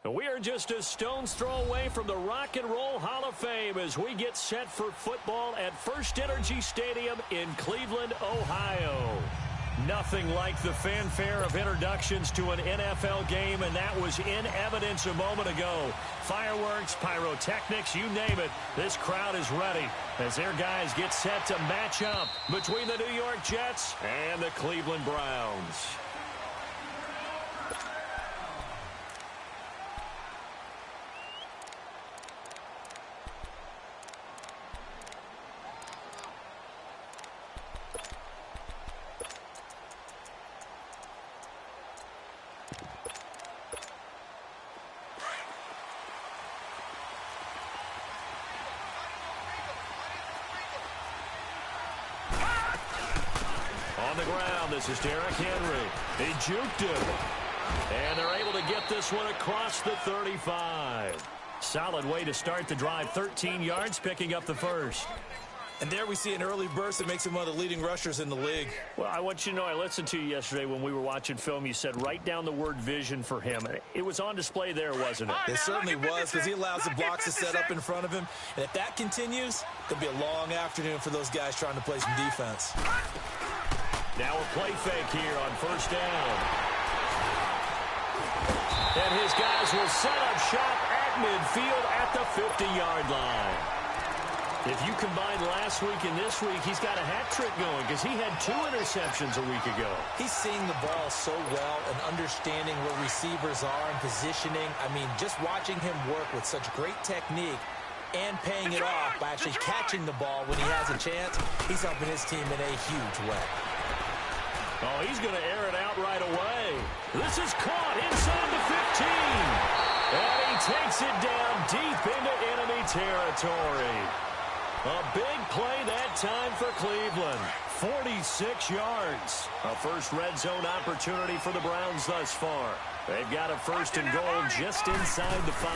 We are just a stone's throw away from the Rock and Roll Hall of Fame as we get set for football at First Energy Stadium in Cleveland, Ohio. Nothing like the fanfare of introductions to an NFL game, and that was in evidence a moment ago. Fireworks, pyrotechnics, you name it. This crowd is ready as their guys get set to match up between the New York Jets and the Cleveland Browns. On the ground, this is Derrick Henry. He juked him. And they're able to get this one across the 35. Solid way to start the drive. 13 yards, picking up the first. And there we see an early burst that makes him one of the leading rushers in the league. Well, I want you to know, I listened to you yesterday when we were watching film. You said write down the word vision for him. It was on display there, wasn't it? It certainly was, because he allows the blocks to set up in front of him. And if that continues, it'll be a long afternoon for those guys trying to play some defense. Now a play fake here on first down. And his guys will set up shop at midfield at the 50-yard line. If you combine last week and this week, he's got a hat trick going because he had 2 interceptions a week ago. He's seeing the ball so well and understanding where receivers are and positioning. I mean, just watching him work with such great technique and paying it off by actually catching the ball when he has a chance, he's helping his team in a huge way. Oh, he's going to air it out right away. This is caught inside the 15. And he takes it down deep into enemy territory. A big play that time for Cleveland. 46 yards. A first red zone opportunity for the Browns thus far. They've got a first and goal just inside the 5.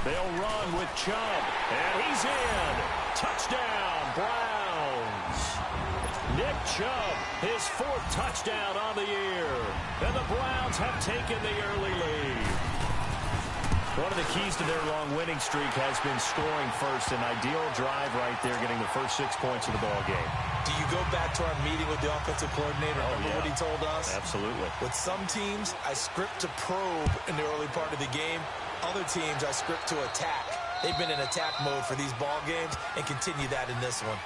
They'll run with Chubb. And he's in. Touchdown, Browns. Nick Chubb, his 4th touchdown on the year. And the Browns have taken the early lead. One of the keys to their long winning streak has been scoring first. An ideal drive right there, getting the first 6 points of the ball game. Do you go back to our meeting with the offensive coordinator? Remember what he told us? Absolutely. With some teams, I script to probe in the early part of the game. Other teams, I script to attack. They've been in attack mode for these ball games and continue that in this one.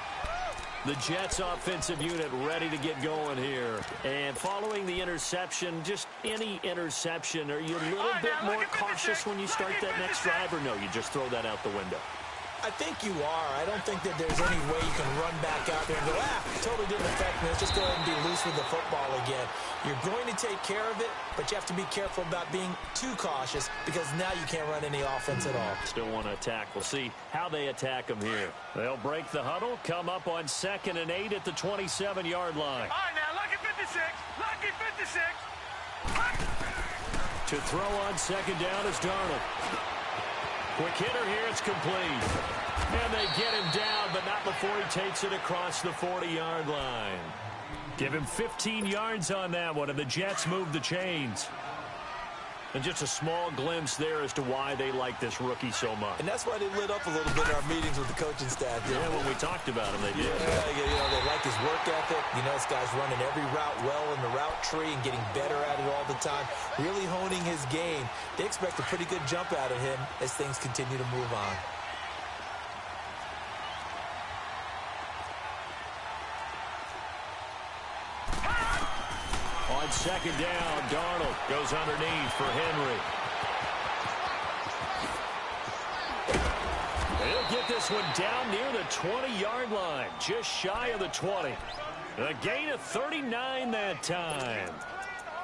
The Jets offensive unit ready to get going here. And following the interception, just any interception, are you a little bit more cautious when you start that next drive, or no, you just throw that out the window? I think you are. I don't think that there's any way you can run back out there and go, totally didn't affect me. Let's just go ahead and be loose with the football again. You're going to take care of it, but you have to be careful about being too cautious because now you can't run any offense at all. Still want to attack. We'll see how they attack them here. They'll break the huddle, come up on 2nd and 8 at the 27-yard line. All right, now, lucky 56. Lucky 56. To throw on 2nd down is Darnold. Quick hitter here, it's complete. And they get him down, but not before he takes it across the 40-yard line. Give him 15 yards on that one, and the Jets move the chains. And just a small glimpse there as to why they like this rookie so much. And that's why they lit up a little bit in our meetings with the coaching staff. Yeah, when we talked about him, they did. Yeah, they like his work ethic. You know, this guy's running every route well in the route tree and getting better at it all the time, really honing his game. They expect a pretty good jump out of him as things continue to move on. On 2nd down, Darnold goes underneath for Henry. He'll get this one down near the 20-yard line, just shy of the 20. A gain of 39 that time.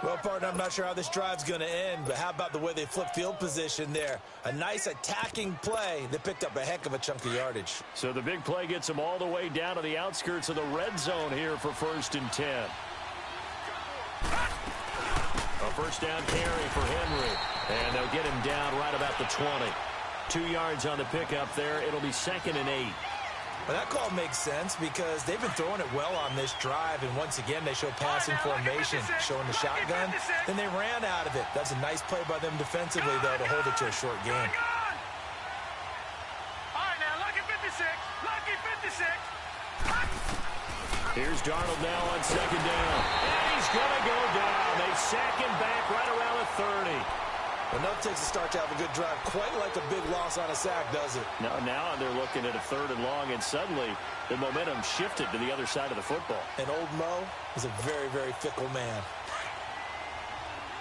Well, partner, I'm not sure how this drive's going to end, but how about the way they flip field position there? A nice attacking play. They picked up a heck of a chunk of yardage. So the big play gets them all the way down to the outskirts of the red zone here for 1st and 10. A first down carry for Henry. And they'll get him down right about the 20. 2 yards on the pickup there. It'll be 2nd and 8. Well, that call makes sense because they've been throwing it well on this drive, and once again, they show passing formation, showing the shotgun. Then they ran out of it. That's a nice play by them defensively, though, to hold it to a short game. All right, now, lucky 56. Lucky 56. Here's Darnold now on 2nd down. And he's going to go down. They sack him back right around the 30. Enough takes a start to have a good drive. Quite like a big loss on a sack, does it? Now they're looking at a 3rd and long, and suddenly the momentum shifted to the other side of the football. And old Mo is a very, very fickle man.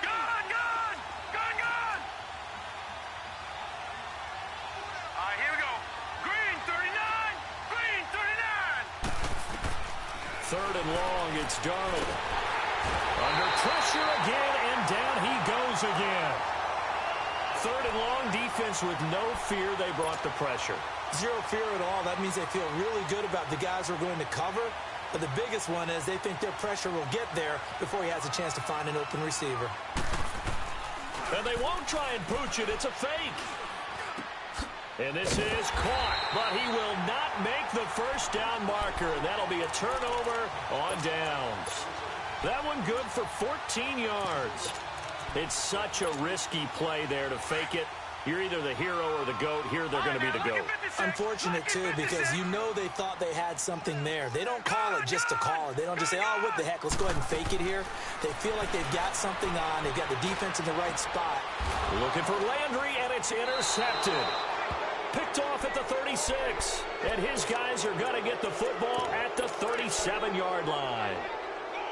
Gone, gone, gone, gone. All right, here we go. Green 39, green 39. 3rd and long, it's Darnold. Under pressure again, and down he goes again. 3rd and long, defense with no fear. They brought the pressure. Zero fear at all. That means they feel really good about the guys who are going to cover. But the biggest one is they think their pressure will get there before he has a chance to find an open receiver. And they won't try and pooch it. It's a fake. And this is caught, but he will not make the first down marker. And that'll be a turnover on downs. That one good for 14 yards. It's such a risky play there to fake it. You're either the hero or the GOAT. Here they're going to be the GOAT. Unfortunate, too, because you know they thought they had something there. They don't call it just to call it. They don't just say, oh, what the heck, let's go ahead and fake it here. They feel like they've got something on. They've got the defense in the right spot. Looking for Landry, and it's intercepted. Picked off at the 36. And his guys are going to get the football at the 37-yard line.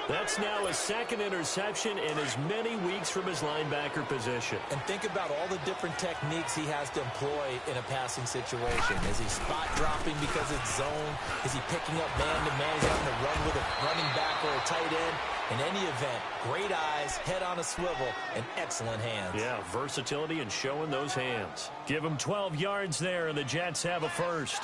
That's now his 2nd interception in as many weeks from his linebacker position. And think about all the different techniques he has to employ in a passing situation. Is he spot dropping because it's zone? Is he picking up man-to-man? He's having to run with a running back or a tight end. In any event, great eyes, head on a swivel, and excellent hands. Yeah, versatility and showing those hands. Give him 12 yards there, and the Jets have a first.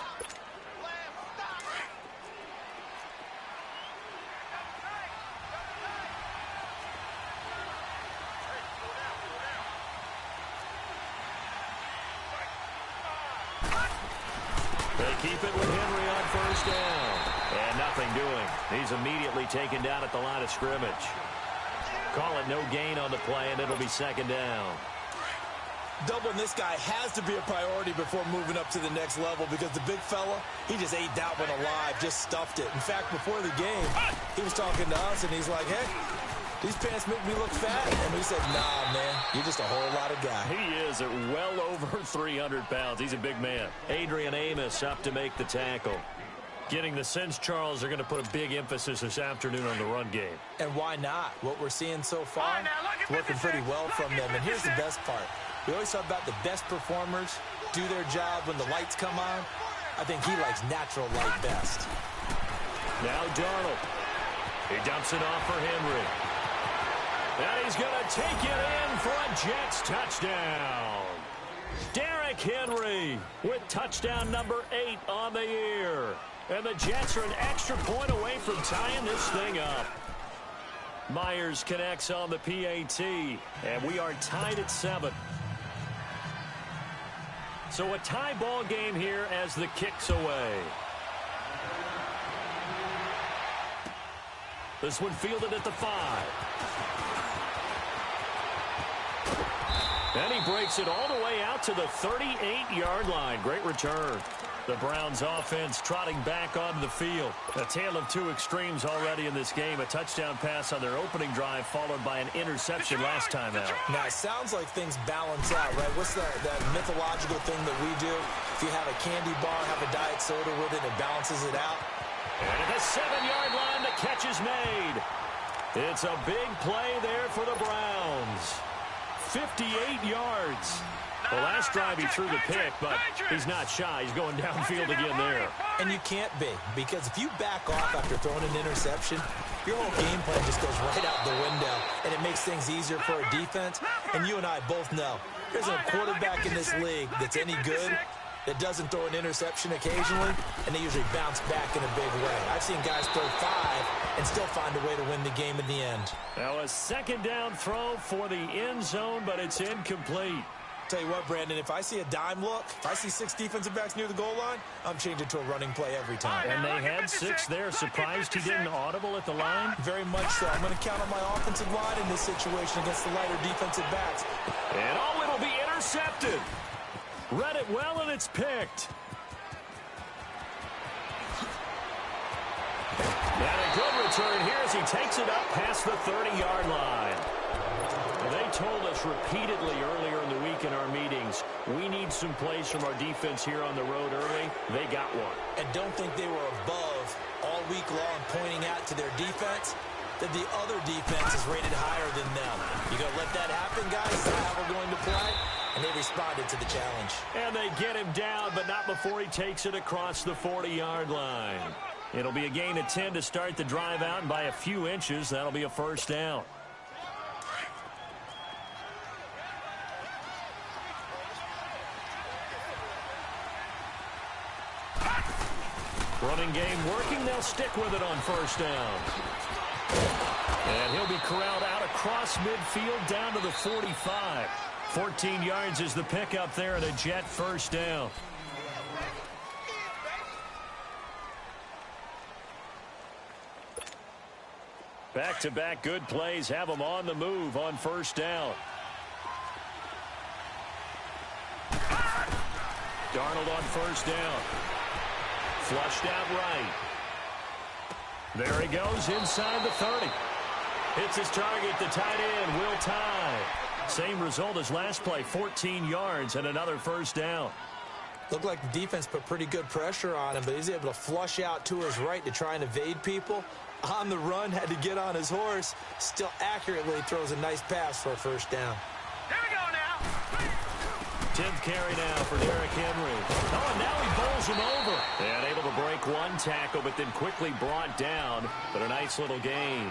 Keep it with Henry on first down. And nothing doing. He's immediately taken down at the line of scrimmage. Call it no gain on the play, and it'll be 2nd down. Doubling this guy has to be a priority before moving up to the next level because the big fella, he just ate that one alive, just stuffed it. In fact, before the game, he was talking to us, and he's like, hey, these pants make me look fat. And we said, nah, man, you're just a whole lot of guy. He is at well over 300 pounds. He's a big man. Adrian Amos up to make the tackle. Getting the sense, Charles, they're going to put a big emphasis this afternoon on the run game. And why not? What we're seeing so far, it's working pretty well from them. And here's the best part. We always talk about the best performers do their job when the lights come on. I think he likes natural light best. Now Darnold. He dumps it off for Henry. And he's going to take it in for a Jets touchdown. Derrick Henry with touchdown number 8 on the year. And the Jets are an extra point away from tying this thing up. Myers connects on the PAT, and we are tied at 7. So a tie ball game here as the kick's away. This one fielded at the 5. And he breaks it all the way out to the 38-yard line. Great return. The Browns offense trotting back onto the field. A tale of two extremes already in this game. A touchdown pass on their opening drive followed by an interception last time out. Now, it sounds like things balance out, right? What's that mythological thing that we do? If you have a candy bar, have a diet soda with it, it balances it out. And at the 7-yard line, the catch is made. It's a big play there for the Browns. 58 yards. The last drive he threw the pick, but he's not shy. He's going downfield again there. And you can't be, because if you back off after throwing an interception, your whole game plan just goes right out the window, and it makes things easier for a defense. And you and I both know there's a quarterback in this league that's any good, that doesn't throw an interception occasionally, and they usually bounce back in a big way. I've seen guys throw 5 and still find a way to win the game in the end. Now a second down throw for the end zone, but it's incomplete. Tell you what, Brandon, if I see a dime look, if I see 6 defensive backs near the goal line, I'm changing to a running play every time. And they had 6 there. Surprised he didn't audible at the line? Very much so. I'm going to count on my offensive line in this situation against the lighter defensive backs. And it'll be intercepted. Read it well, and it's picked. And a good return here as he takes it up past the 30-yard line. They told us repeatedly earlier in the week in our meetings, we need some plays from our defense here on the road early. They got one. And don't think they were above all week long pointing out to their defense that the other defense is rated higher than them. You going to let that happen, guys? Is that how we're going to play? And they responded to the challenge. And they get him down, but not before he takes it across the 40-yard line. It'll be a gain of 10 to start the drive out, and by a few inches, that'll be a first down. Running game working. They'll stick with it on first down. And he'll be corralled out across midfield down to the 45. 14 yards is the pickup there and a Jet first down. Back-to-back good plays have them on the move on first down. Darnold on first down. Flushed out right. There he goes inside the 30. Hits his target, the tight end, Will Tye. Same result as last play, 14 yards and another first down. Looked like the defense put pretty good pressure on him, but he's able to flush out to his right to try and evade people. On the run, had to get on his horse. Still accurately throws a nice pass for a first down. Here we go now. 10th carry now for Derrick Henry. Oh, and now he bowls him over. And able to break one tackle, but then quickly brought down. But a nice little gain.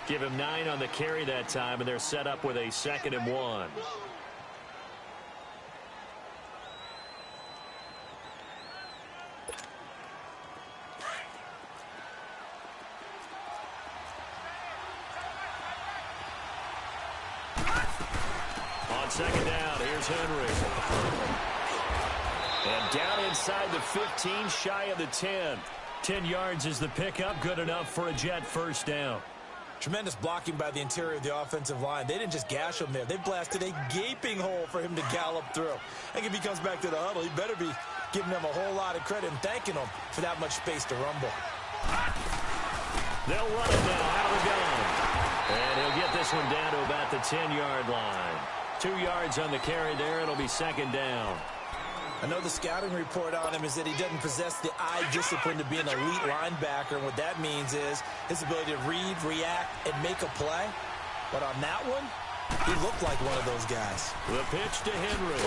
Give him 9 on the carry that time, and they're set up with a 2nd and 1. On second down, here's Henry. And down inside the 15, shy of the 10. 10 yards is the pickup, good enough for a Jet first down. Tremendous blocking by the interior of the offensive line. They didn't just gash him there. They blasted a gaping hole for him to gallop through. I think if he comes back to the huddle, he better be giving them a whole lot of credit and thanking them for that much space to rumble. They'll run it now out of the gun. And he'll get this one down to about the 10-yard line. 2 yards on the carry there. It'll be second down. I know the scouting report on him is that he doesn't possess the eye discipline to be an elite linebacker, and what that means is his ability to read, react, and make a play. But on that one, he looked like one of those guys. The pitch to Henry.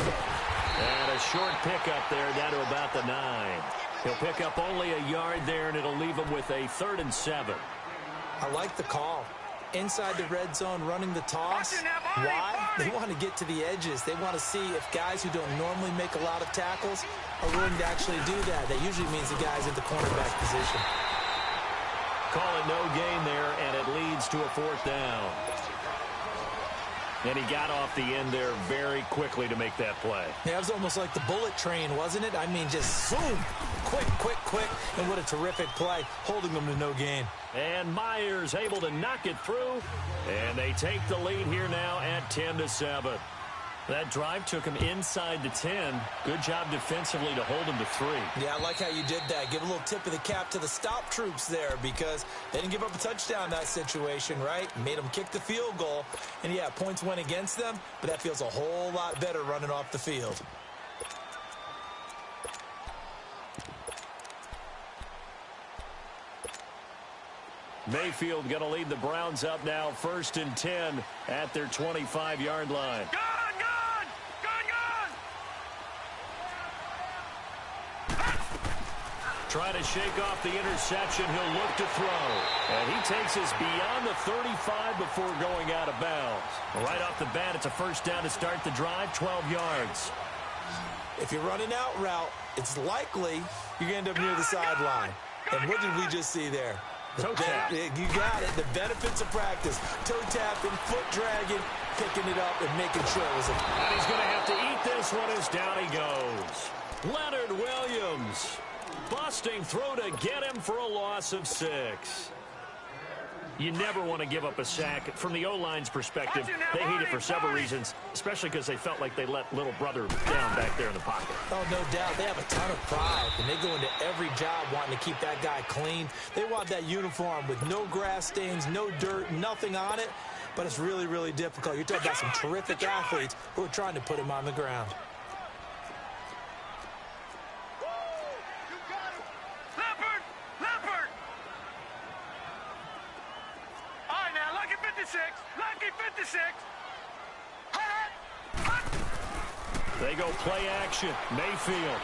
And a short pickup there down to about the 9. He'll pick up only a yard there, and it'll leave him with a 3rd and 7. I like the call. Inside the red zone, running the toss. Why? They want to get to the edges. They want to see if guys who don't normally make a lot of tackles are willing to actually do that. That usually means the guy's in the cornerback position. Call it no gain there, and it leads to a 4th down. And he got off the end there very quickly to make that play. Yeah, it was almost like the bullet train, wasn't it? I mean, just zoom, quick, quick, quick, and what a terrific play, holding them to no gain. And Myers able to knock it through, and they take the lead here now at 10-7. That drive took him inside the 10. Good job defensively to hold him to 3. Yeah, I like how you did that. Give a little tip of the cap to the stop troops there because they didn't give up a touchdown in that situation, right? Made them kick the field goal. And, yeah, points went against them, but that feels a whole lot better running off the field. Mayfield going to lead the Browns up now, 1st and 10 at their 25-yard line. Trying to shake off the interception. He'll look to throw. And he takes us beyond the 35 before going out of bounds. Right off the bat, it's a first down to start the drive, 12 yards. If you're running out route, it's likely you're going to end up near the sideline. And what did we just see there? Toe tap. You got it. The benefits of practice. Toe tapping, foot dragging, picking it up, and making sure it was a... And he's going to have to eat this one as down he goes. Leonard Williams. Busting through to get him for a loss of 6. You never want to give up a sack. From the O-line's perspective, they hate it for several reasons, especially because they felt like they let little brother down back there in the pocket. Oh, no doubt. They have a ton of pride, and they go into every job wanting to keep that guy clean. They want that uniform with no grass stains, no dirt, nothing on it, but it's really, really difficult. You're talking about some terrific athletes who are trying to put him on the ground. Lucky 56. They go play action. Mayfield.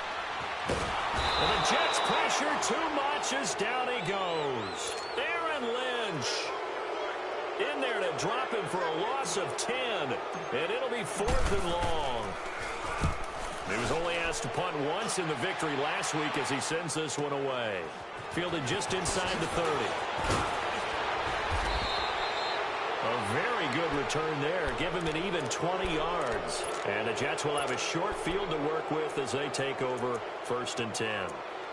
And the Jets pressure too much as down he goes. Aaron Lynch in there to drop him for a loss of 10. And it'll be 4th and long. He was only asked to punt once in the victory last week as he sends this one away. Fielded just inside the 30. A very good return there. Give him an even 20 yards. And the Jets will have a short field to work with as they take over 1st and 10.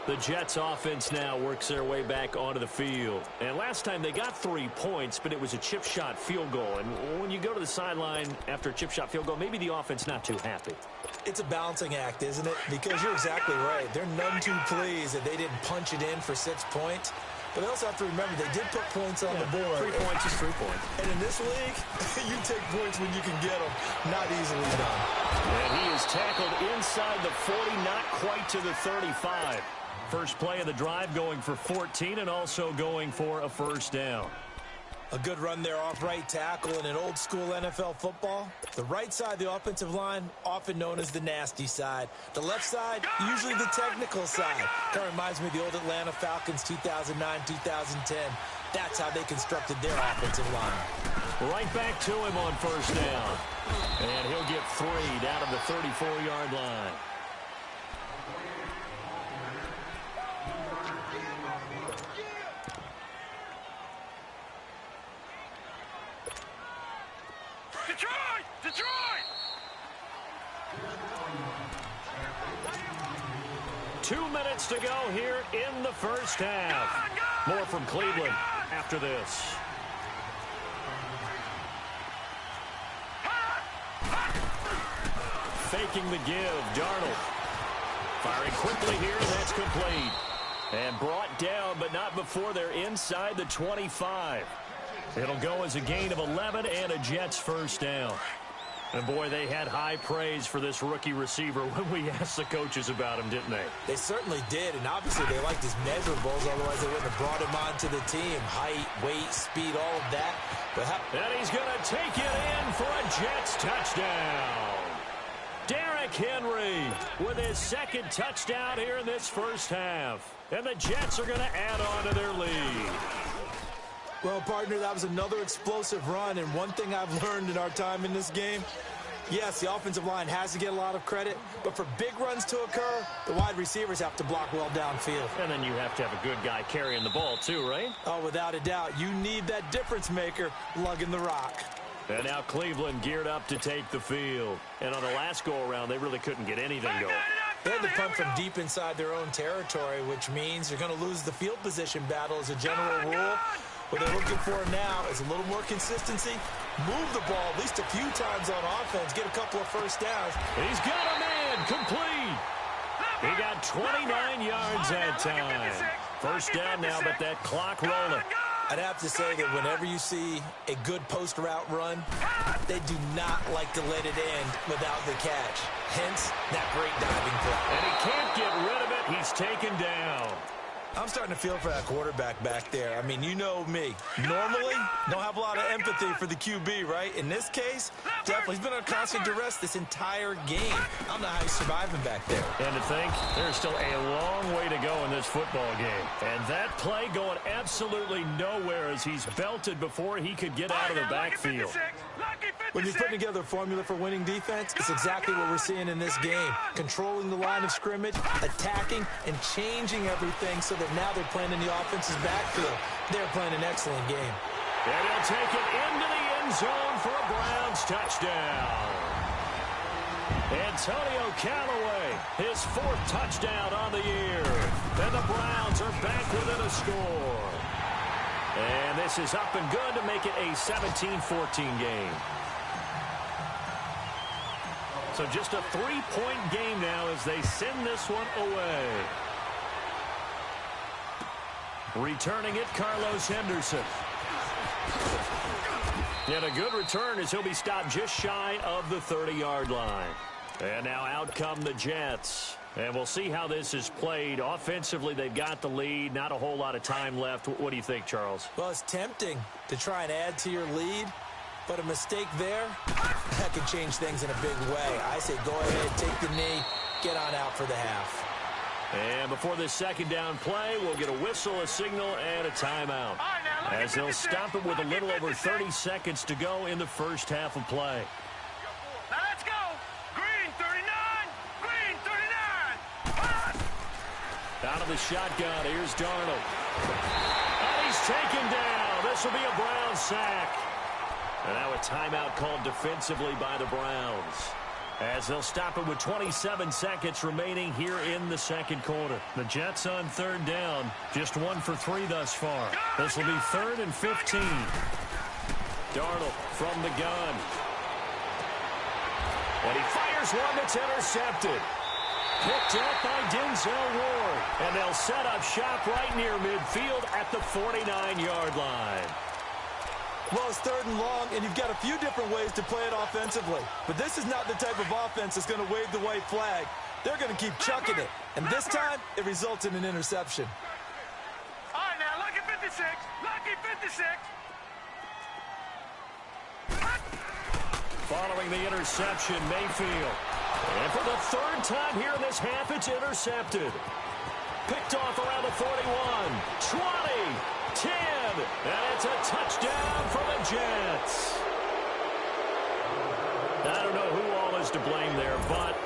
The Jets offense now works their way back onto the field. And last time they got 3 points, but it was a chip shot field goal. And when you go to the sideline after a chip shot field goal, maybe the offense not too happy. It's a balancing act, isn't it? Because you're exactly right. They're none too pleased that they didn't punch it in for 6 points. But they also have to remember they did put points on the board. 3 points is 3 points. And in this league, you take points when you can get them. Not easily done. And he is tackled inside the 40, not quite to the 35. First play of the drive going for 14 and also going for a 1st down. A good run there off right tackle in an old-school NFL football. The right side of the offensive line, often known as the nasty side. The left side, usually the technical side. Kind of reminds me of the old Atlanta Falcons 2009-2010. That's how they constructed their offensive line. Right back to him on 1st down. And he'll get 3 down to the 34-yard line. Detroit! 2 minutes to go here in the 1st half. More from Cleveland after this. Faking the give, Darnold. Firing quickly here, and that's complete. And brought down, but not before they're inside the 25. It'll go as a gain of 11 and a Jets 1st down. And, boy, they had high praise for this rookie receiver when we asked the coaches about him, didn't they? They certainly did, and obviously they liked his measurables, otherwise they wouldn't have brought him onto the team. Height, weight, speed, all of that. And he's going to take it in for a Jets touchdown. Derrick Henry with his 2nd touchdown here in this 1st half. And the Jets are going to add on to their lead. Well, partner, that was another explosive run, and one thing I've learned in our time in this game, yes, the offensive line has to get a lot of credit, but for big runs to occur, the wide receivers have to block well downfield. And then you have to have a good guy carrying the ball too, right? Oh, without a doubt. You need that difference maker lugging the rock. And now Cleveland geared up to take the field. And on the last go-around, they really couldn't get anything going. They had to punt from deep inside their own territory, which means you're going to lose the field position battle as a general rule. What they're looking for now is a little more consistency. Move the ball at least a few times on offense. Get a couple of 1st downs. He's got a man complete. He got 29 yards that time. 1st down now, but that clock rolling. I'd have to say that whenever you see a good post route run, they do not like to let it end without the catch. Hence, that great diving play. And he can't get rid of it. He's taken down. I'm starting to feel for that quarterback back there. I mean, you know me. Normally, don't have a lot of empathy for the QB, right? In this case, definitely. He's been on constant duress this entire game. I don't know how he's surviving back there. And to think, there's still a long way to go in this football game. And that play going absolutely nowhere as he's belted before he could get out of the backfield. Lucky 56. When you're putting together a formula for winning defense, it's exactly what we're seeing in this game. Controlling the line of scrimmage, attacking, and changing everything so that now they're playing in the offense's backfield. They're playing an excellent game. And he'll take it into the end zone for a Browns touchdown. Antonio Callaway, his 4th touchdown on the year. And the Browns are back within a score. And this is up and good to make it a 17-14 game. So just a 3-point game now as they send this one away. Returning it, Carlos Henderson. And a good return as he'll be stopped just shy of the 30-yard line. And now out come the Jets. And we'll see how this is played. Offensively, they've got the lead. Not a whole lot of time left. What do you think, Charles? Well, it's tempting to try and add to your lead. But a mistake there, that could change things in a big way. I say go ahead, take the knee, get on out for the half. And before this second down play, we'll get a whistle, a signal, and a timeout. As they'll stop it with a little over 30 seconds to go in the first half of play. Now let's go. Green 39. Green 39. Out of the shotgun, here's Darnold. And he's taken down. This will be a Browns sack. And now a timeout called defensively by the Browns. As they'll stop it with 27 seconds remaining here in the second quarter. The Jets on 3rd down. Just 1 for 3 thus far. This will be 3rd and 15. Darnold from the gun. And he fires one that's intercepted. Picked up by Denzel Ward. And they'll set up shop right near midfield at the 49-yard line. Well, it's 3rd and long, and you've got a few different ways to play it offensively. But this is not the type of offense that's going to wave the white flag. They're going to keep chucking it. And this time, it results in an interception. All right, now, lucky 56. Lucky 56. Following the interception, Mayfield. And for the 3rd time here in this half, it's intercepted. Picked off around the 41, 20, 10, and it's a touchdown for the Jets. I don't know who all is to blame there, but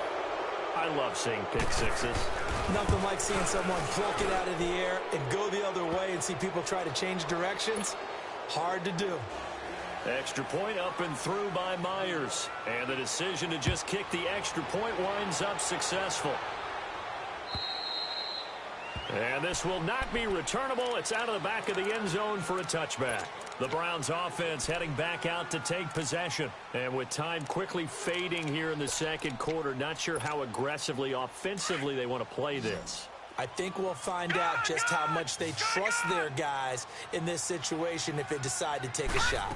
I love seeing pick sixes. Nothing like seeing someone pluck it out of the air and go the other way and see people try to change directions. Hard to do. Extra point up and through by Myers. And the decision to just kick the extra point winds up successful. And this will not be returnable. It's out of the back of the end zone for a touchback. The Browns offense heading back out to take possession. And with time quickly fading here in the second quarter, not sure how aggressively, offensively they want to play this. I think we'll find out just how much they trust their guys in this situation if they decide to take a shot.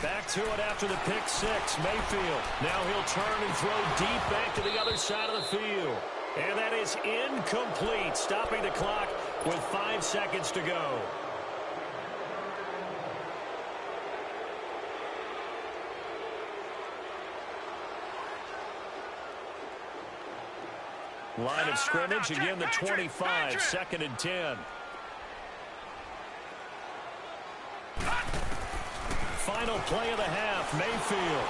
Back to it after the pick six. Mayfield. Now he'll turn and throw deep back to the other side of the field. And that is incomplete, stopping the clock with 5 seconds to go. Line of scrimmage, again the 25, 2nd and 10. Final play of the half, Mayfield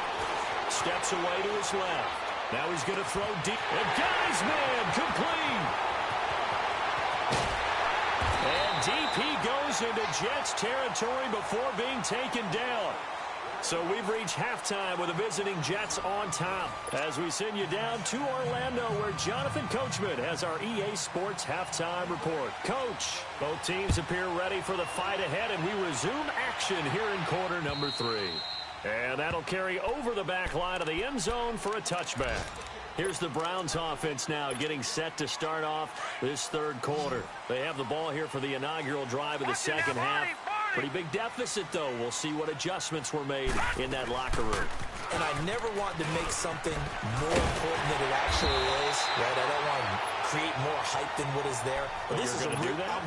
steps away to his left. Now he's going to throw deep. And got his man, complete. And deep he goes into Jets territory before being taken down. So we've reached halftime with the visiting Jets on top as we send you down to Orlando where Jonathan Coachman has our EA Sports halftime report. Coach, both teams appear ready for the fight ahead, and we resume action here in quarter number 3. And that'll carry over the back line of the end zone for a touchback. Here's the Browns offense now getting set to start off this third quarter. They have the ball here for the inaugural drive of the second half. Pretty big deficit, though. We'll see what adjustments were made in that locker room. And I never want to make something more important than it actually is, right? I don't want to create more hype than what is there. But this is I'm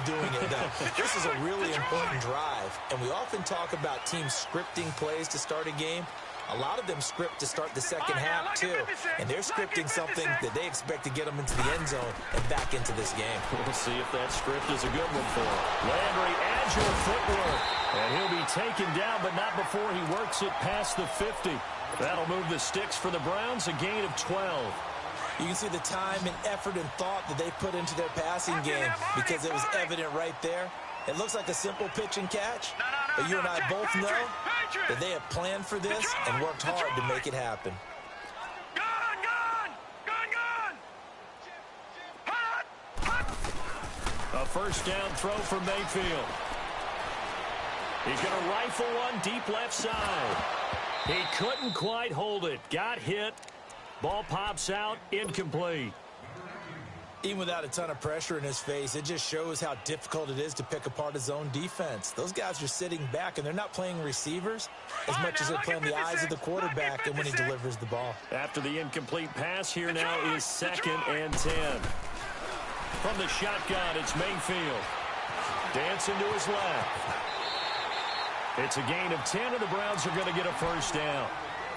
doing it, though. This is a really important drive. And we often talk about teams scripting plays to start a game. A lot of them script to start the second half, too. And they're scripting something that they expect to get them into the end zone and back into this game. We'll see if that script is a good one for him. Landry, agile footwork. And he'll be taken down, but not before he works it past the 50. That'll move the sticks for the Browns, a gain of 12. You can see the time and effort and thought that they put into their passing game because it was evident right there. It looks like a simple pitch and catch, but you and I both know that they have planned for this and worked hard to make it happen. A first down throw for Mayfield. He's going to rifle one deep left side. He couldn't quite hold it. Got hit. Ball pops out, incomplete. Even without a ton of pressure in his face, it just shows how difficult it is to pick apart his own defense. Those guys are sitting back, and they're not playing receivers as much as they're playing the eyes of the quarterback and when he delivers the ball. After the incomplete pass, here now is 2nd and 10. From the shotgun, it's Mayfield. Dancing to his left. It's a gain of 10, and the Browns are going to get a first down.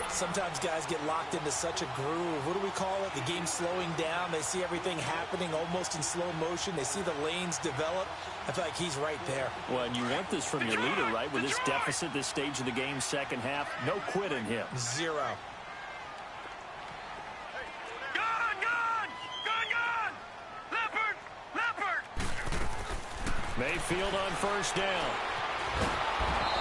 Sometimes guys get locked into such a groove. What do we call it? The game slowing down. They see everything happening almost in slow motion. They see the lanes develop. I feel like he's right there. Well, and you want this from your leader, right? With this deficit, this stage of the game, second half, no quit in him. Zero. Mayfield on first down.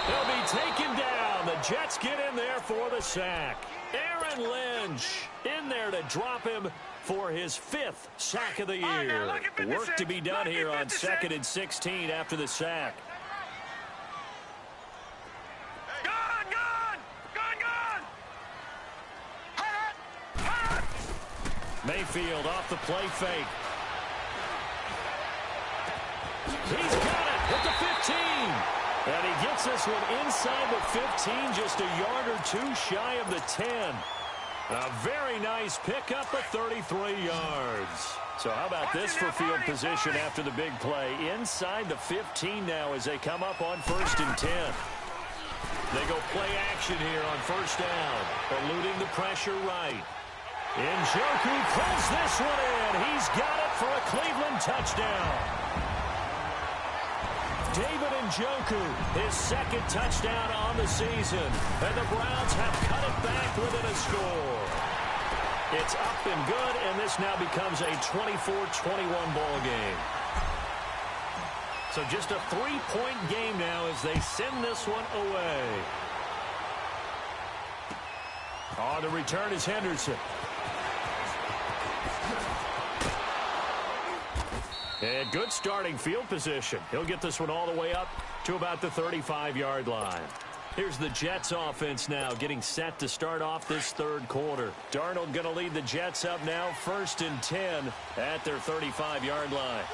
They'll be taken down. The Jets get in there for the sack. Aaron Lynch in there to drop him for his 5th sack of the year. Work to be done here on 2nd and 16 after the sack. Mayfield off the play fake. He's got it at the 15. And he gets this one inside the 15, just a yard or two shy of the 10. A very nice pickup of 33 yards. So how about this for field position after the big play? Inside the 15 now as they come up on 1st and 10. They go play action here on first down, eluding the pressure right. Njoku pulls this one in. He's got it for a Cleveland touchdown. David Njoku, his 2nd touchdown on the season. And the Browns have cut it back within a score. It's up and good, and this now becomes a 24-21 ball game. So just a 3-point game now as they send this one away. On the return is Henderson. And good starting field position. He'll get this one all the way up to about the 35-yard line. Here's the Jets offense now getting set to start off this 3rd quarter. Darnold going to lead the Jets up now 1st and 10 at their 35-yard line.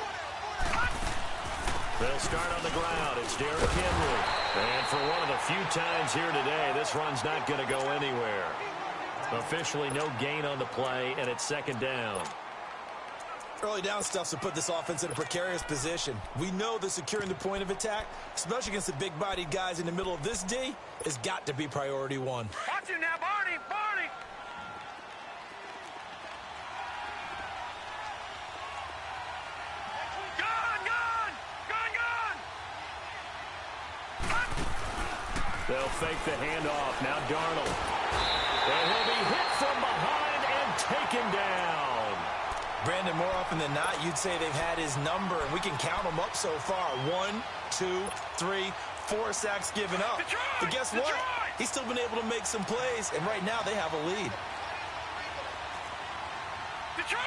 They'll start on the ground. It's Derrick Henry. And for one of the few times here today, this run's not going to go anywhere. Officially no gain on the play, and it's 2nd down. Early down stuff to put this offense in a precarious position. We know that securing the point of attack, especially against the big-bodied guys in the middle of this D, has got to be priority 1. Watch it now, Barney! Barney! Gun! They'll fake the handoff. Now Darnold. And he'll be hit from behind and taken down. Brandon, more often than not, you'd say they've had his number, and we can count them up so far. 1, 2, 3, 4 sacks given up. But guess what? He's still been able to make some plays, and right now they have a lead. Detroit!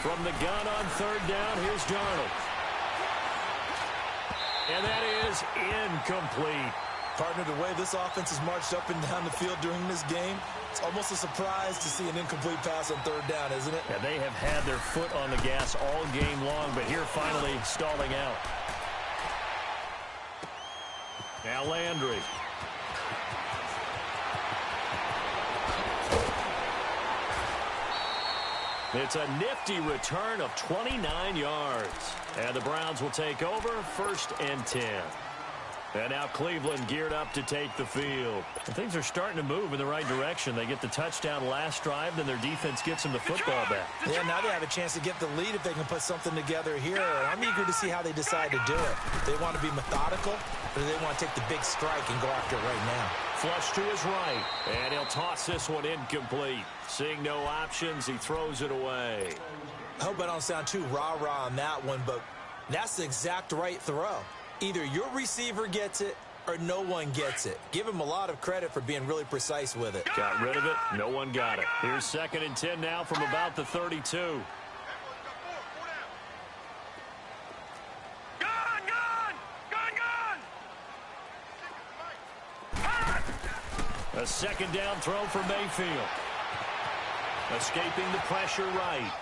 From the gun on 3rd down, here's Darnold. And that is incomplete. Partner, the way this offense has marched up and down the field during this game, it's almost a surprise to see an incomplete pass on 3rd down, isn't it? Yeah, they have had their foot on the gas all game long, but here finally stalling out. Now Landry. It's a nifty return of 29 yards. And the Browns will take over 1st and 10. And now Cleveland geared up to take the field. And things are starting to move in the right direction. They get the touchdown last drive, then their defense gets them the football back. Yeah, now they have a chance to get the lead if they can put something together here. I'm eager to see how they decide to do it. They want to be methodical, or do they want to take the big strike and go after it right now? Flush to his right, and he'll toss this one incomplete. Seeing no options, he throws it away. I hope I don't sound too rah-rah on that one, but that's the exact right throw. Either your receiver gets it or no one gets it. Give him a lot of credit for being really precise with it. Got rid of it. No one got it. Here's 2nd and 10 now from about the 32. A 2nd down throw for Mayfield. Escaping the pressure right.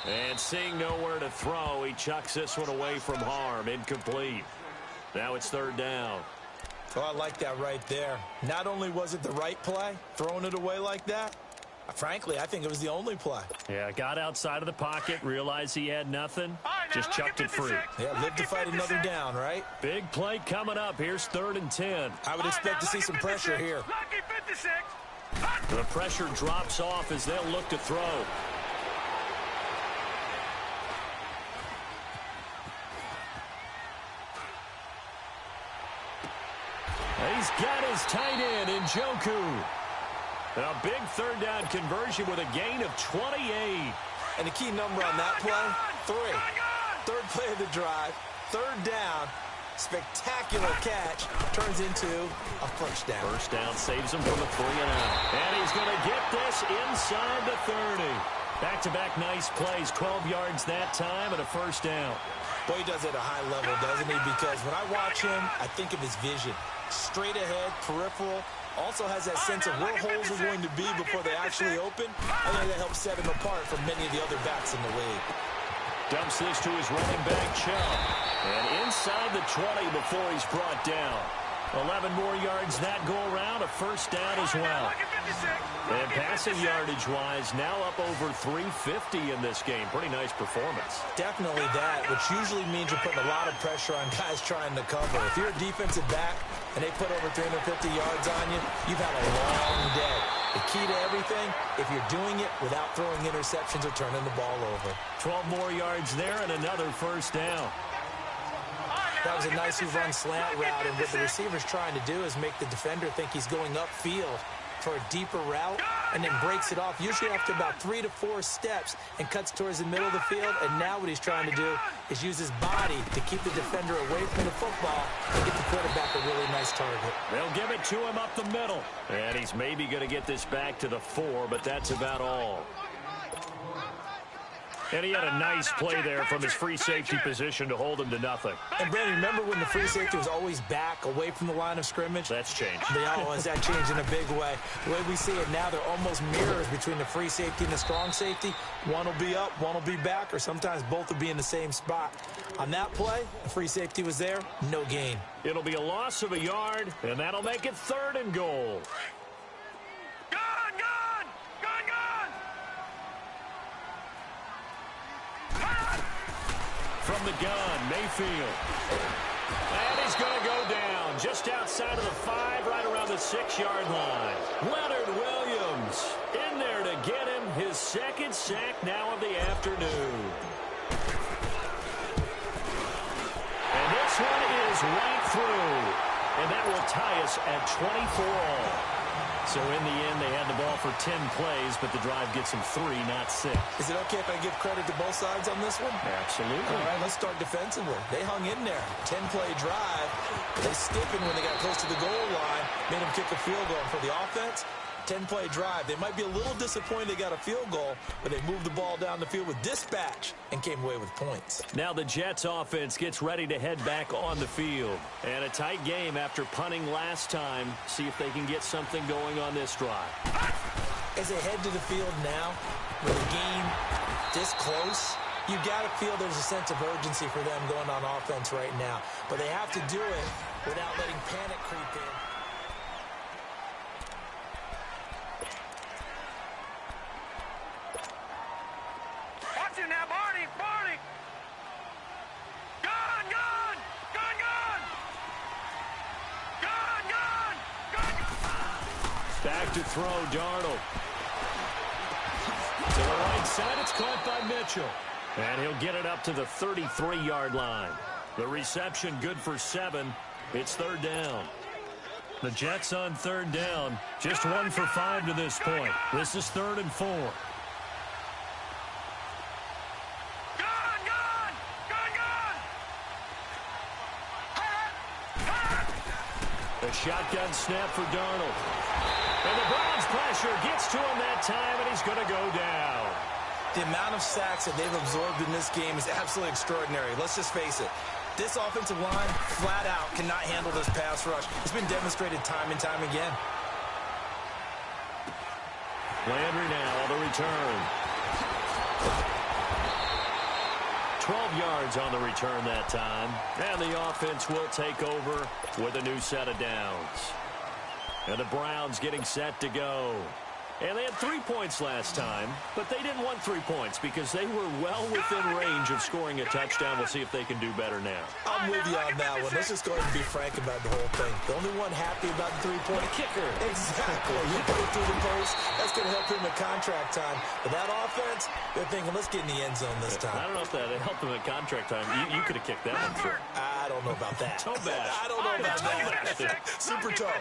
And seeing nowhere to throw, he chucks this one away from harm. Incomplete. Now it's 3rd down. Oh, I like that right there. Not only was it the right play, throwing it away like that, frankly, I think it was the only play. Yeah, got outside of the pocket, realized he had nothing, just chucked it free. Yeah, live to fight another down, right? Big play coming up. Here's 3rd and 10. I would expect to see some pressure here. The pressure drops off as they'll look to throw. He's got his tight end in Njoku. A big 3rd down conversion with a gain of 28. And the key number on that play, 3. 3rd play of the drive, 3rd down, spectacular catch, turns into a 1st down. 1st down saves him from a 3-and-out. And he's going to get this inside the 30. Back-to-back nice plays, 12 yards that time and a 1st down. Boy, he does it at a high level, doesn't he? Because when I watch him, I think of his vision. Straight ahead, peripheral, also has that sense of where holes are going to be before they actually open. I think that helps set him apart from many of the other backs in the league. Dumps this to his running back, Chubb. And inside the 20 before he's brought down. 11 more yards that go around, a 1st down as well. And passing yardage-wise, now up over 350 in this game. Pretty nice performance. Definitely that, which usually means you're putting a lot of pressure on guys trying to cover. If you're a defensive back and they put over 350 yards on you, you've had a long day. The key to everything, if you're doing it without throwing interceptions or turning the ball over. 12 more yards there and another 1st down. That was a nicely run slant route, and what the receiver's trying to do is make the defender think he's going upfield for a deeper route and then breaks it off, usually after about 3 to 4 steps, and cuts towards the middle of the field. And now what he's trying to do is use his body to keep the defender away from the football and get the quarterback a really nice target. They'll give it to him up the middle. And he's maybe going to get this back to the 4, but that's about all. And he had a nice play there from his free safety position to hold him to nothing. And, Brandon, remember when the free safety was always back away from the line of scrimmage? That's changed. Has that changed in a big way? The way we see it now, they're almost mirrors between the free safety and the strong safety. One will be up, one will be back, or sometimes both will be in the same spot. On that play, the free safety was there, no gain. It'll be a loss of a yard, and that'll make it 3rd and goal. From the gun, Mayfield. And he's going to go down just outside of the 5, right around the 6-yard line. Leonard Williams in there to get him his 2nd sack now of the afternoon. And this one is right through. And that will tie us at 24 all. So in the end, they had the ball for 10 plays, but the drive gets them 3, not 6. Is it okay if I give credit to both sides on this one? Absolutely. All right, let's start defensively. They hung in there. 10-play drive. They stiffened when they got close to the goal line, made them kick a field goal. For the offense, 10-play drive. They might be a little disappointed they got a field goal, but they moved the ball down the field with dispatch and came away with points. Now the Jets offense gets ready to head back on the field. And a tight game after punting last time. See if they can get something going on this drive. As they head to the field now, with a game this close, you got to feel there's a sense of urgency for them going on offense right now. But they have to do it without letting panic creep in. Watch it now, Barney! Barney! Gun! Gun! Gun! Gun! Back to throw, Darnold. To the right side, it's caught by Mitchell. And he'll get it up to the 33-yard line. The reception good for 7. It's third down. The Jets on third down. Just 1 for 5 to this point. This is 3rd and 4. A shotgun snap for Darnold. And the Browns pressure gets to him that time, and he's going to go down. The amount of sacks that they've absorbed in this game is absolutely extraordinary. Let's just face it. This offensive line, flat out, cannot handle this pass rush. It's been demonstrated time and time again. Landry now on the return. 12 yards on the return that time. And the offense will take over with a new set of downs. And the Browns getting set to go. And they had 3 points last time, but they didn't want 3 points because they were well within range of scoring a touchdown. We'll see if they can do better now. I'm with you on that one. Let's just go ahead and be frank about the whole thing. The only one happy about the three-point kicker. Exactly. He put it through the post. That's going to help him in contract time. But that offense, they're thinking, let's get in the end zone this time. I don't know if that helped him in contract time. You could have kicked that one through. I don't know about that. Toe bash. I don't know about that. Super toe.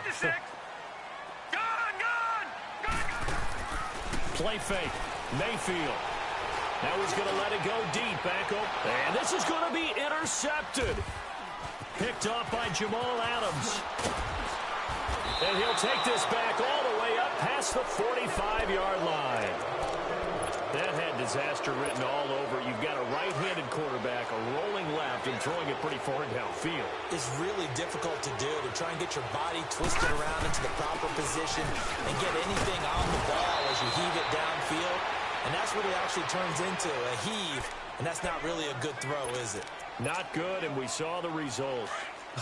Play fake. Mayfield. Now he's going to let it go deep. Back up. And this is going to be intercepted. Picked off by Jamal Adams. And he'll take this back all the way up past the 45-yard line. That had disaster written all over. You've got a right-handed quarterback, a rolling left, and throwing it pretty far downfield. It's really difficult to do, to try and get your body twisted around into the proper position and get anything on the ball as you heave it downfield. And that's what it actually turns into, a heave. And that's not really a good throw, is it? Not good, and we saw the result.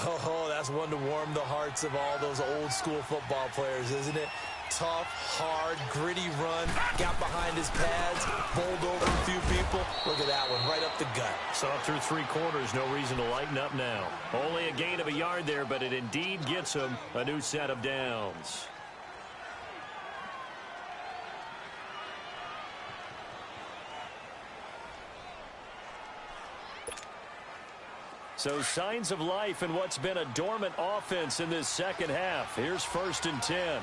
Oh, that's one to warm the hearts of all those old-school football players, isn't it? Tough, hard, gritty run, got behind his pads, bowled over a few people. Look at that one, right up the gut. Saw through 3 quarters, no reason to lighten up now. Only a gain of a yard there, but it indeed gets him a new set of downs. So signs of life in what's been a dormant offense in this second half. Here's 1st and 10.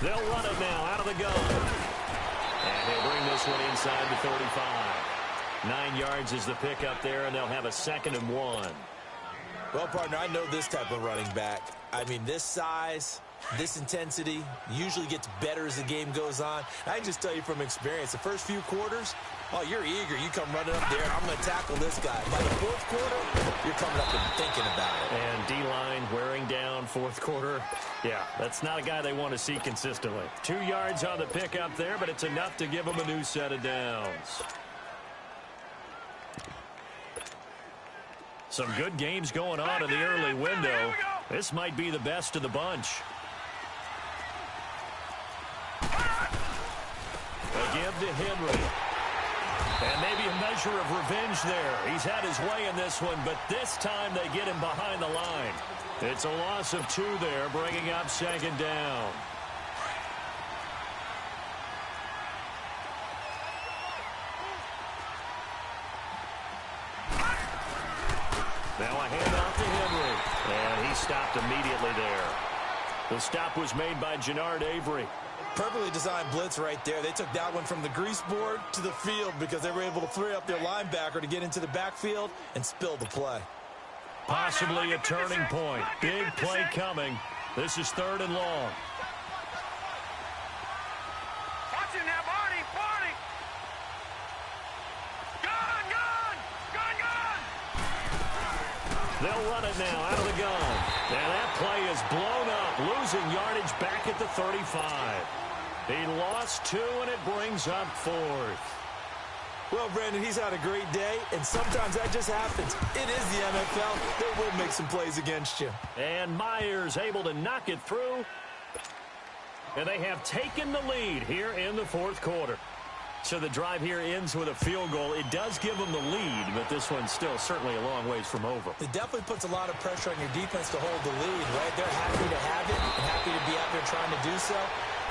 They'll run it now out of the gun. And they'll bring this one inside the 35. 9 yards is the pickup there, and they'll have a 2nd and 1. Well, partner, I know this type of running back. I mean, this size, this intensity usually gets better as the game goes on. I can just tell you from experience, the first few quarters, oh, you're eager. You come running up there, I'm going to tackle this guy. By the 4th quarter, you're coming up and thinking about it. And D-line wearing down 4th quarter. Yeah, that's not a guy they want to see consistently. 2 yards on the pickup there, but it's enough to give them a new set of downs. Some good games going on in the early window. This might be the best of the bunch. A give to Henry. And maybe a measure of revenge there. He's had his way in this one, but this time they get him behind the line. It's a loss of 2 there, bringing up 2nd down. Now a handoff to Henry. And he stopped immediately there. The stop was made by Jannard Avery. Perfectly designed blitz right there. They took that one from the grease board to the field because they were able to free up their linebacker to get into the backfield and spill the play. Possibly a turning point. Big play coming. This is 3rd and long. Watching that body. Gun. They'll run it now out of the gun. And that play is blown up, losing yardage back at the 35. He lost 2, and it brings up 4th. Well, Brandon, he's had a great day, and sometimes that just happens. It is the NFL. They will make some plays against you. And Myers able to knock it through. And they have taken the lead here in the 4th quarter. So the drive here ends with a field goal. It does give them the lead, but this one's still certainly a long ways from over. It definitely puts a lot of pressure on your defense to hold the lead, right? They're happy to have it and happy to be out there trying to do so.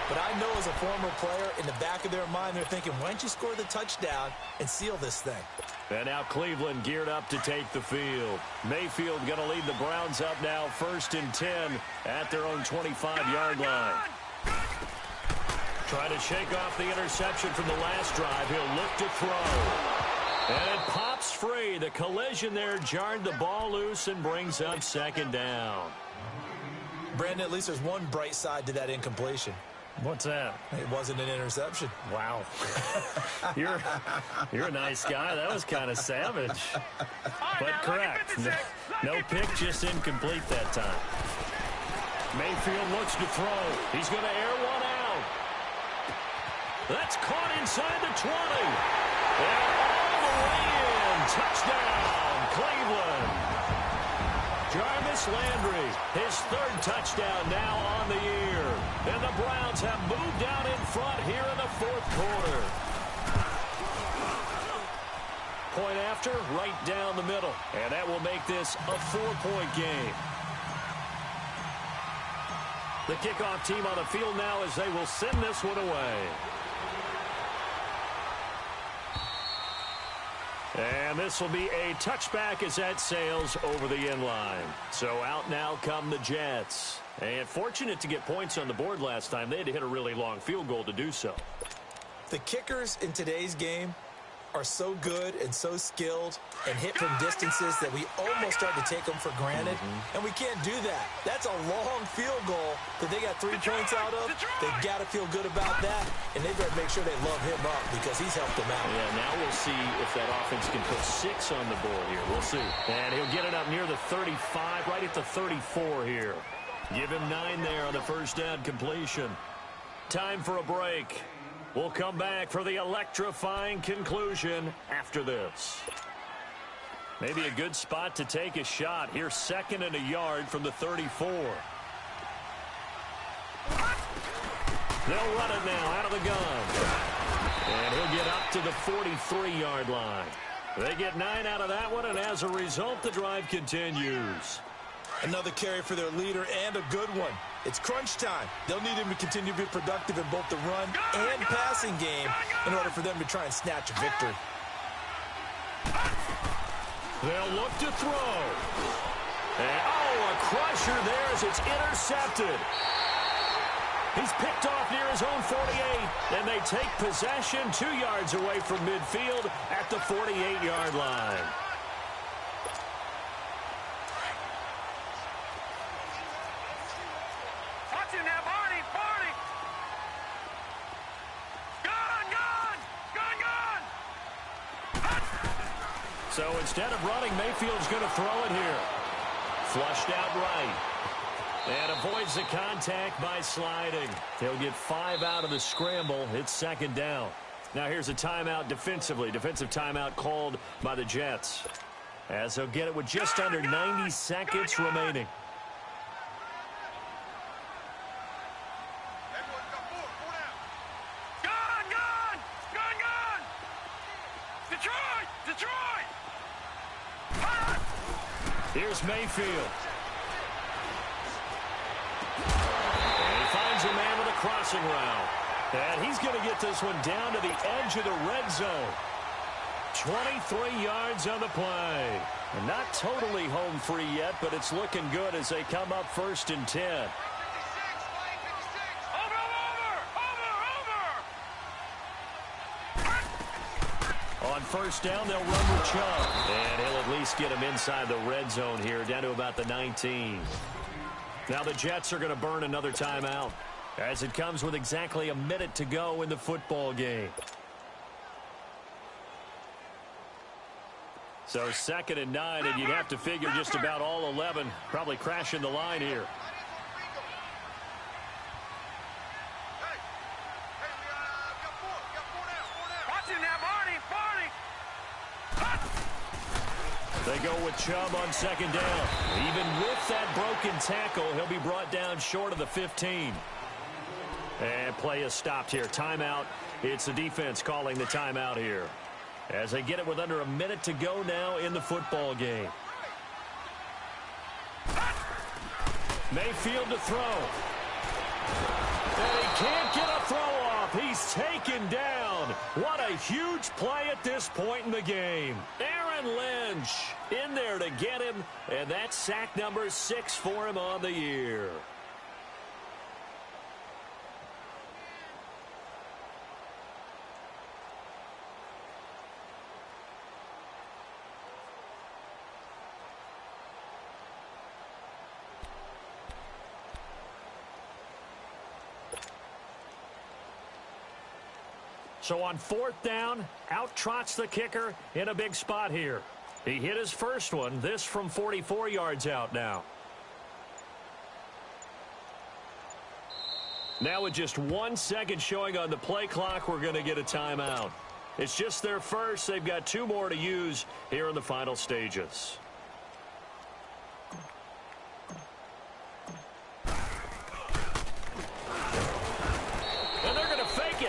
But I know as a former player, in the back of their mind, they're thinking, why don't you score the touchdown and seal this thing? And now Cleveland geared up to take the field. Mayfield going to lead the Browns up now, 1st and 10 at their own 25-yard line. Trying to shake off the interception from the last drive. He'll look to throw. And it pops free. The collision there jarred the ball loose and brings up 2nd down. Brandon, at least there's one bright side to that incompletion. What's that? It wasn't an interception. Wow. You're a nice guy. That was kind of savage. But correct. No pick, just incomplete that time. Mayfield looks to throw. He's going to air one out. That's caught inside the 20. And all the way in. Touchdown, Cleveland. Jarvis Landry, his 3rd touchdown now on the year. And the Browns have moved out in front here in the 4th quarter. Point after, right down the middle. And that will make this a 4-point game. The kickoff team on the field now as they will send this one away. And this will be a touchback as that sails over the end line. So out now come the Jets. And fortunate to get points on the board last time. They had to hit a really long field goal to do so. The kickers in today's game are so good and so skilled and hit from distances that we almost start to take them for granted. And we can't do that. That's a long field goal that they got 3 points out of. They've got to feel good about that, and they better make sure they love him up because he's helped them out. Yeah, now we'll see if that offense can put 6 on the board here. We'll see. And he'll get it up near the 35, right at the 34 here. Give him 9 there on the 1st down completion. Time for a break. We'll come back for the electrifying conclusion after this. Maybe a good spot to take a shot. Here's 2nd and a yard from the 34. They'll run it now out of the gun. And he'll get up to the 43-yard line. They get 9 out of that one, and as a result, the drive continues. Another carry for their leader and a good one. It's crunch time. They'll need him to continue to be productive in both the run and passing game in order for them to try and snatch a victory. They'll look to throw. And, a crusher there as it's intercepted. He's picked off near his own 48, and they take possession 2 yards away from midfield at the 48-yard line. So instead of running, Mayfield's going to throw it here. Flushed out right. And avoids the contact by sliding. He'll get 5 out of the scramble. It's 2nd down. Now here's a timeout defensively. Defensive timeout called by the Jets. As he'll get it with just under 90 seconds remaining. Here's Mayfield. And he finds a man with a crossing route. And he's going to get this one down to the edge of the red zone. 23 yards on the play. And not totally home free yet, but it's looking good as they come up 1st and 10. On 1st down, they'll run with Chubb. And he'll at least get him inside the red zone here, down to about the 19. Now the Jets are going to burn another timeout, as it comes with exactly a minute to go in the football game. So 2nd and 9, and you'd have to figure just about all 11 probably crashing the line here. They go with Chubb on 2nd down. Even with that broken tackle, he'll be brought down short of the 15. And play is stopped here. Timeout. It's the defense calling the timeout here, as they get it with under a minute to go now in the football game. Mayfield to throw. And he can't get a throw off. He's taken down. What a huge play at this point in the game. Aaron Lynch in there to get him, and that's sack number 6 for him on the year. So on 4th down, out trots the kicker in a big spot here. He hit his first one, this from 44 yards out now. Now with just 1 second showing on the play clock, we're going to get a timeout. It's just their first. They've got 2 more to use here in the final stages.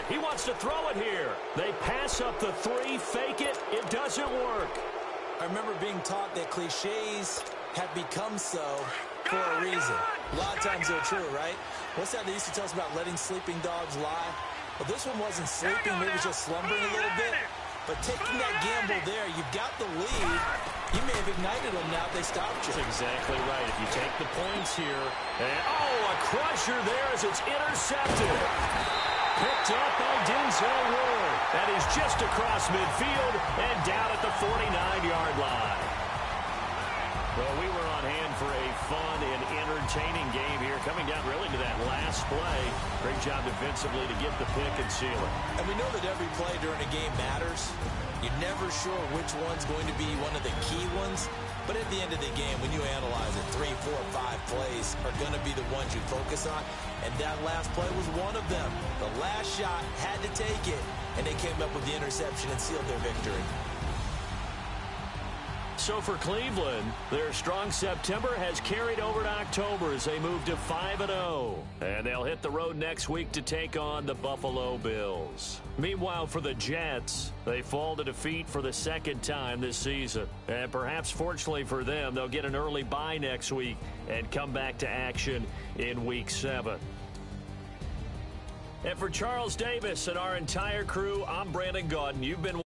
He wants to throw it here. They pass up the 3, fake it. It doesn't work. I remember being taught that cliches have become so for a reason. A lot of times they're true, right? What's that they used to tell us about letting sleeping dogs lie? Well, this one wasn't sleeping. Maybe it was just slumbering a little bit. But taking that gamble there, you've got the lead. You may have ignited them now if they stopped you. That's exactly right. If you take the points here. And, a crusher there as it's intercepted. Picked up by Denzel Ward. That is just across midfield and down at the 49-yard line. Well, we were on hand for a fun and entertaining game here, coming down really to that last play. Great job defensively to get the pick and seal it. And we know that every play during a game matters. You're never sure which one's going to be one of the key ones. But at the end of the game, when you analyze it, 3, 4, 5 plays are going to be the ones you focus on. And that last play was one of them. The last shot had to take it, and they came up with the interception and sealed their victory. So for Cleveland, their strong September has carried over to October as they move to 5-0. And they'll hit the road next week to take on the Buffalo Bills. Meanwhile, for the Jets, they fall to defeat for the 2nd time this season. And perhaps fortunately for them, they'll get an early bye next week and come back to action in Week 7. And for Charles Davis and our entire crew, I'm Brandon Gaudin. You've been